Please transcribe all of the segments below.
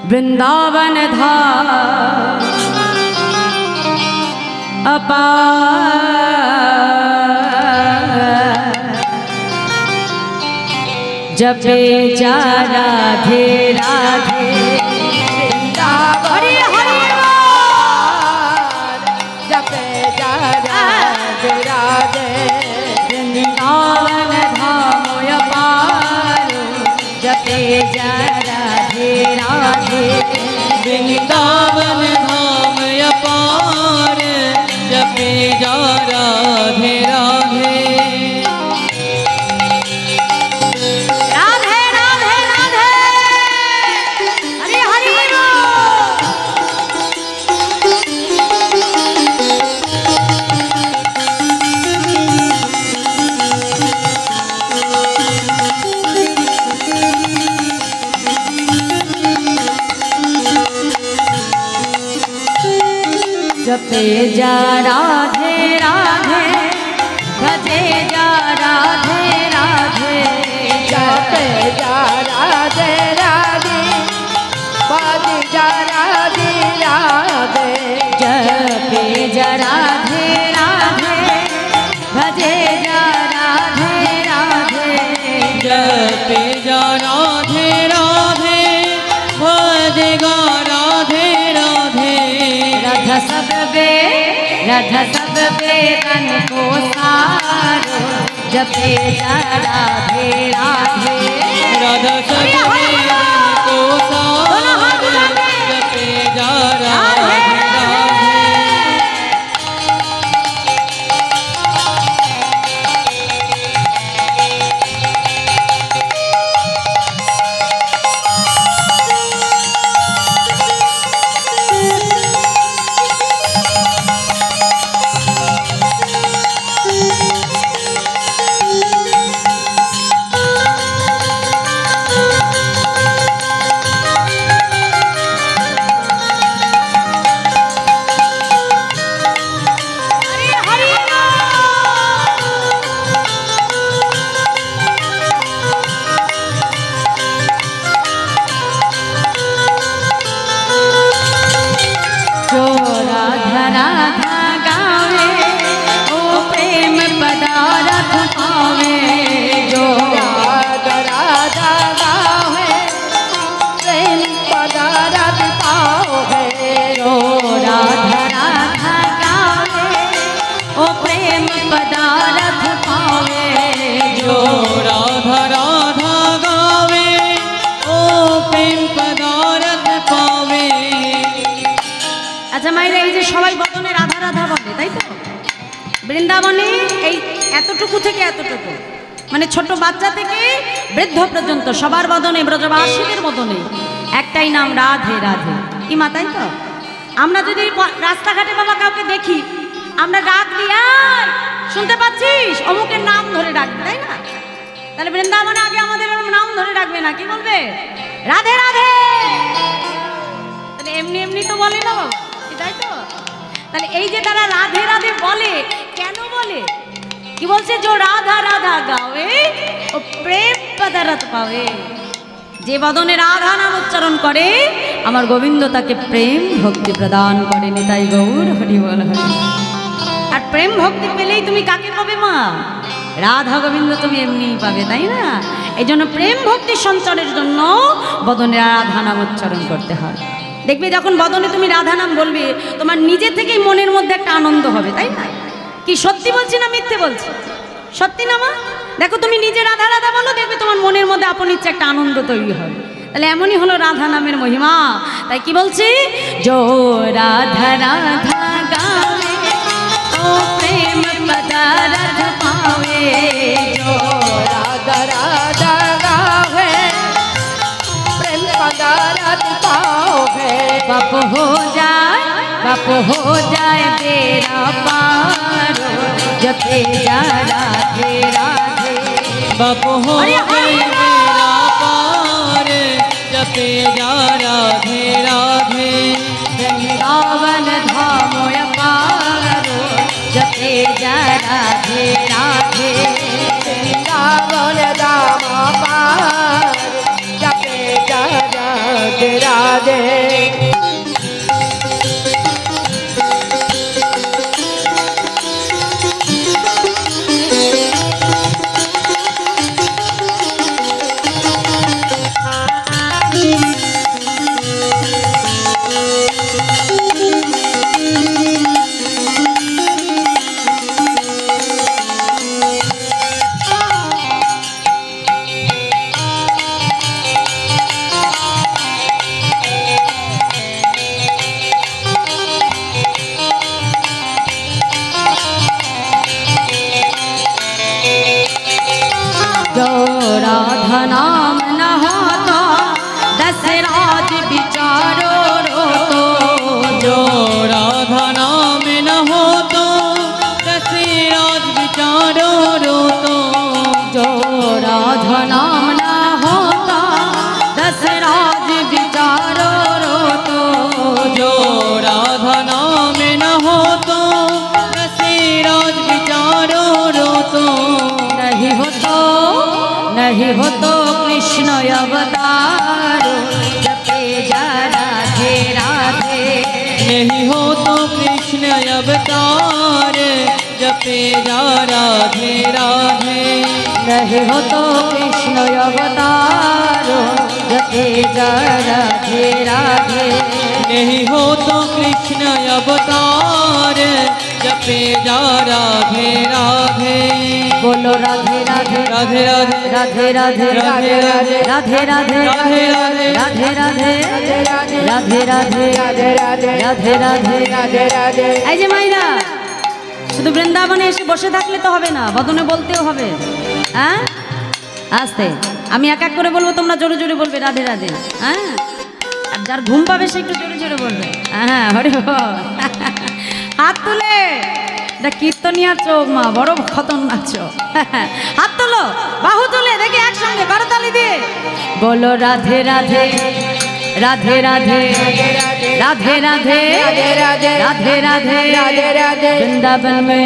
वृंदावन धाम अपार, जपे जा राधे राधे हरि हरि जपे जा राधे राधे वृंदावन धाम अपार, जपे जा राधे राधे वृंदावन धाम अपार, जपे जा राधे राधे राधे राधे राधे हरि हरि जपे जा राधे राधे भजे जा राधे राधे जपे जा राधे राधे बाज जा राधे राधे जपे जा राधे राधे भजे जा राधे राधे जपे जा राधे राधे भजेगा राधे राधे राधा सब बेदन को सारो, जपे जा राधे राधे राधा सब को सारो, जपे जा राधे राधे বৃন্দাবনে এই এতটুকু থেকে এতটুকু মানে ছোট বাচ্চা থেকে বৃদ্ধ পর্যন্ত সবার বদনে ব্রজবাসীদের বদনে একটাই নাম রাধে রাধে। কি মা তাই তো? আমরা যদি রাস্তাঘাটে বাবা কাউকে দেখি আমরা ডাক দিয়া শুনতে পাচ্ছিস অমুকের নাম ধরে ডাকবে তাই না? তাহলে বৃন্দাবনে আগে আমাদের নাম ধরে ডাকবে না, কি বলবে? রাধে রাধে। তাহলে এমনি এমনি তো বলে না বাবা, তাই তো? তাহলে এই যে তারা রাধে রাধে বলে কেন বলে? কি বলছে? जो राधा राधा गावे ও প্রেম পদারত পাবে। যে বদনে রাধা নাম উচ্চারণ করে আমার গোবিন্দ তাকে প্রেম ভক্তি প্রদান করে। নিতাই গৌর হরি বল হরি। আর প্রেম ভক্তি পেলেই তুমি কাকে পাবে মা? রাধা গোবিন্দ তুমি এমনিই পাবে, তাই না? এই জন্য প্রেম ভক্তি সঞ্চারের জন্য বদনে রাধা নাম উচ্চারণ করতে হয়। দেখবে যখন বদনে তুমি রাধা নাম বলবে তোমার নিজে থেকেই মনের মধ্যে একটা আনন্দ হবে, তাই না? কি সত্যি বলছি না মিথ্যে বলছি? সত্যি না মা? দেখো তুমি নিজে রাধা রাধা বলো, দেখবে তোমার মনের মধ্যে আপন ইচ্ছে একটা আনন্দ তৈরি হবে। তাহলে এমনই হলো রাধা নামের মহিমা। তাই কি বলছি? जो राधा राधा गावे ओ प्रेम पदारथ पावे। जो राधा राधा गावे प्रेम पदारथ पावे। बाप हो जाए बेरा पार, जपे जा राधे राधे। बाप हो जाए बेरा पार, जपे जा राधे राधे। वृंदावन धाम अपार, जपे जा राधे राधे। वृंदावन धाम अपार, जपे जा राधे राधे राधे राधा नाम न होता दशराज विचारो रोतो जो राधा नाम न हो तो दशराज विचारो रोतो जो राधा नाम न होता दशराज विचारो रोतो जो राधा नाम न हो तो दशराज विचारो रोतो नहीं हो तो कृष्ण अवतार जपे जा राधे राधे नहीं हो तो कृष्ण अवतार जपे जा राधे राधे नहीं हो तो कृष्ण अवतार जपे जा राधे राधे नहीं हो तो कृष्ण अवतार जपे जा राधे राधे बोलो राधे राधे राधे राधे राधे राधे राधे राधे राधे राधे राधे राधे राधे राधे राधे राधे এই যে মাইরা শুধু বৃন্দাবনে এসে বসে থাকলে তো হবে না, বদনে বলতেও হবে। হ্যাঁ আস্তে, আমি এক এক করে বলবো, তোমরা জোরে জোরে বলবে রাধে রাধে। হ্যাঁ, আর যার ঘুম পাবে সে একটু জোরে জোরে বলবে। হ্যাঁ, হরে বল। হাত তুলে, এটা কীর্তনিয়ার চোখ মা, বড় খতরনাক চোখ। হাত তোলো, বাহু তুলে দেখি একসঙ্গে করতালি দিয়ে বলো রাধে রাধে राधे राधे राधे राधे राधे राधे राधे वृंदावन में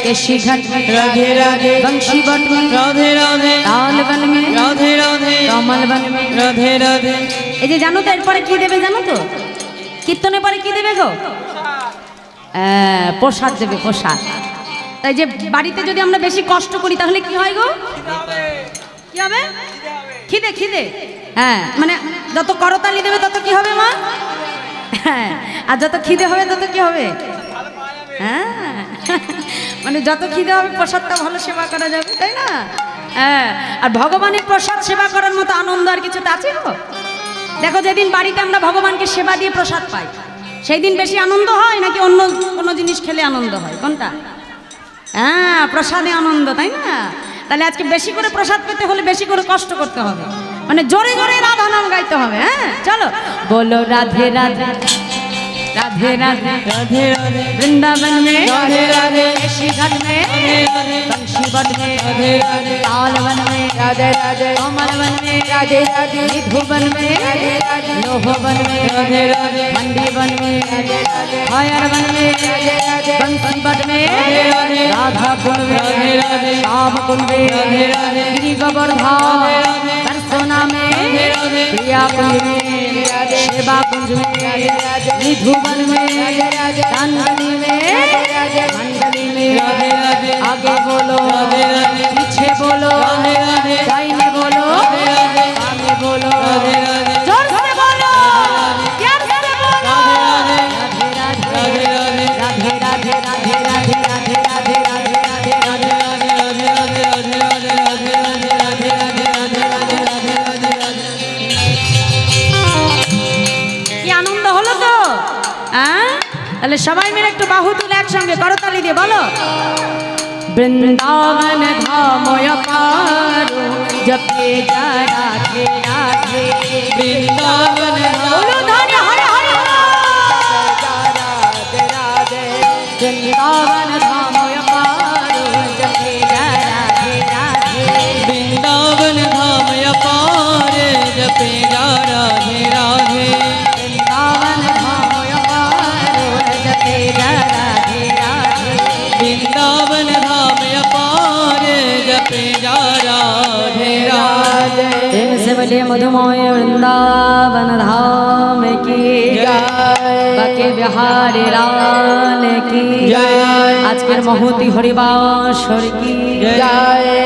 केशी घाट में राधे राधे बंशी बट में राधे राधे ताल वन में राधे राधे कमल वन में राधे राधे। এই যে জানো তো এরপরে কি দেবে, জানো তো কীর্তনের পরে কি দেবে গো? প্রসাদ দেবে, প্রসাদ। তাই যে বাড়িতে যদি আমরা বেশি কষ্ট করি তাহলে কি হয় গো? কি হবে? খিদে, খিদে। হ্যাঁ, মানে যত করতালি দেবে তত কি হবে মা? হ্যাঁ, আর যত খিদে হবে তত কি হবে? হ্যাঁ, মানে যত খিদে হবে প্রসাদটা ভালো সেবা করা যাবে, তাই না? হ্যাঁ, আর ভগবানের প্রসাদ সেবা করার মতো আনন্দ আর কিছুতে আছে গো? দেখো, যেদিন বাড়িতে আমরা ভগবানকে সেবা দিয়ে প্রসাদ পাই সেই দিন বেশি আনন্দ হয় নাকি অন্য কোনো জিনিস খেলে আনন্দ হয়? কোনটা? হ্যাঁ, প্রসাদে আনন্দ, তাই না? তাহলে আজকে বেশি করে প্রসাদ পেতে হলে বেশি করে কষ্ট করতে হবে, মানে জোরে জোরে রাধা নাম গাইতে হবে। হ্যাঁ, চলো বলো রাধে রাধে राधे राधे राधे राधे वृंदावन में राधे राधे केशी घाट में राधे राधे बंशी बट में राधे राधे ताल वन में राधे राधे कमल वन में राधे राधे निधु वन में लोह वन में राधे राधे मंडी वन में राधे राधे फायर वन में राधे राधे बंसी बट में राधे राधे राधा कुंड में राधे राधे श्याम कुंड में राधे राधे गिरी गोवर्धन राधे राधे बरसोना में राधे राधे प्रिया कुंज में सेवा कुंज में निधु वन में दानगनी में मंडली में राधे राधे आगे बोलो राधे राधे पीछे बोलो राधे राधे दाहिने बोलो राधे राधे आगे बोलो राधे राधे जोर से बोलो प्यार से बोलो राधे राधे राधे राधे राधे राधे राधे राधे राधे राधे राधे राधे কি আনন্দ হলো তো? হ্যাঁ, তাহলে সবাই মিলে একটু বাহু তুলে একসঙ্গে করতালি দিয়ে বলো বৃন্দাবন ধাময় পারো জপে যা রাধে রাধে वृंदावन बोलो धन्य हरे हरे वृंदावन धामय पारो जपे जा राधे राधे वृंदावन धाम अपार जपे जा राधे राधे वृंदावन धामय पारो जपे जा राधे राधे वृंदावन धाम अपार जपे जा राधे राधे प्रेम से से बड़े मधुमय वृंदावन धाम की बाके बिहारी लाल की जय। आजकेर महती हरिबासर की जय।